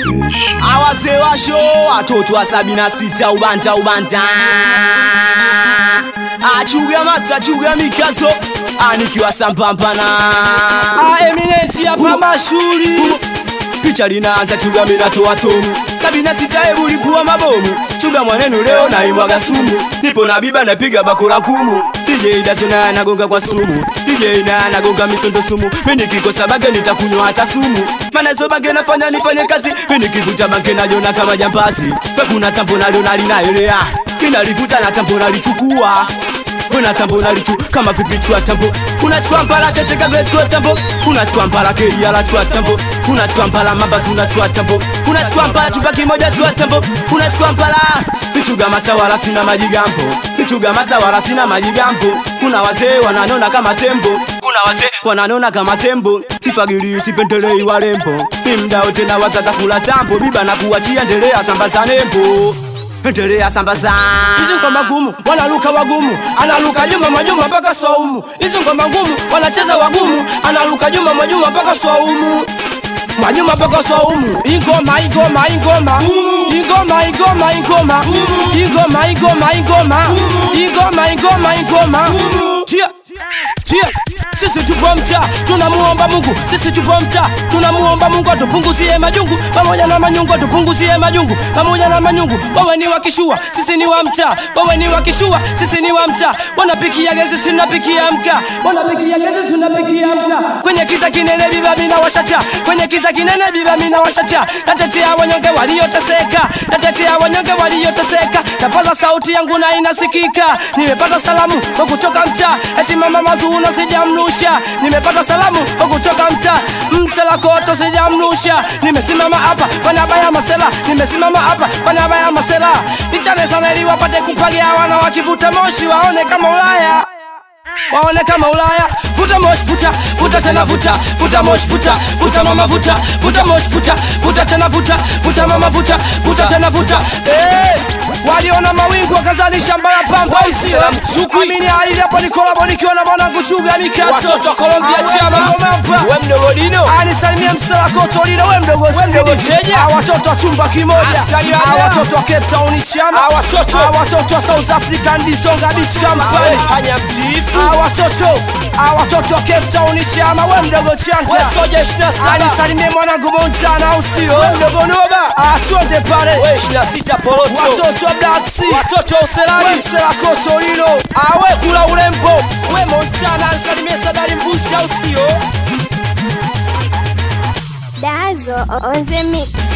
Awase wa show watoto wa 76 ubanta achuga master chuga mikazo anikiwa sampampana Eminenti ya pama shuri picha linaanza chuga minatoa tomu 76 hebu likuwa mabomu chuga mwanenu leo na imwaga sumu nipo na biba napiga bakora kumu DJ Dazona anagonga kwa sumu DJ na anagonga misondo sumu mimi nikikosa bange nitakunywa hata sumu maana zo bange nafanya nifanye kazi mimi nikivuta bange najona kama jambazi kuna tambo nalo nalinaelea ninalivuta na tambo nalichukua una tambo nalichu kama pipi kwa tambo unachukua mpala cheche kabla kwa tambo unachukua mpala keia la kwa tambo unachukua mpala mabazu unachukua tambo unachukua mpala chubaki moja kwa tambo unachukua mpala pichuga matawala sina majigambo pichuga matawala sina majigambo kuna wazee wananona kama tembo kuna wazee wananona kama tembo sifagiri sipendelei walembo mimda wote na wazaza kula tambo biba na kuachia endelea sambaza nembo endelea sambaza hizo ngoma ngumu wanaruka wagumu analuka juma majuma mpaka swaumu hizo ngoma ngumu wanacheza wagumu analuka juma majuma mpaka swaumu majuma mpaka swaumu ingoma tia sisi tupo mta tunamuomba Mungu sisi tupo mta tunamuomba Mungu atupunguzie majungu pamoja na manyungu atupunguzie majungu pamoja na manyungu wewe ni wakishua sisi ni wa mta wewe ni wakishua sisi ni wa mta wanapikia gezi sisi tunapikia mka wanapikia gezi tunapikia mka kwenye kita kinene biba mimi na washacha kwenye kita kinene biba mimi na washacha natetea wanyonge walioteseka natetea wanyonge walioteseka napaza sauti yangu na inasikika nimepata salamu kwa kutoka mta eti mama mazuna sijamnusha nimepata salamu kwa kutoka mta msela koto sijamnusha nimesimama hapa kwa niaba ya masela nimesimama hapa kwa niaba ya masela nichane sana ili wapate kupagia wana wakivuta moshi waone kama Ulaya waone kama Ulaya vuta moshi vuta tena vuta moshi vuta mama vuta moshi vuta tena vuta mama vuta tena vuta waliona mawingu wakazani shamba la pamba Islam chukuamini hali hapo ni collab nikiwa na mwanangu chuga mikazo watoto wa Colombia chama wewe mdogo Dino anisalimia msela kotolino wewe mdogo Cheje watoto wa chumba kimoja watoto wa Cape Town chama watoto wa South African Disonga Beach Company hanya mtifu watoto wa Cape Town chama wewe mdogo Chanka wewe soja 27 anisalimia mwanangu Montana usio wewe mdogo Noga achonde pale wewe 26 poroto watoto Black Sea watoto Uselani msela kotolino awe kula urembo wewe Montana anisalimia Sadari Mbusi usio Dazo on the mix.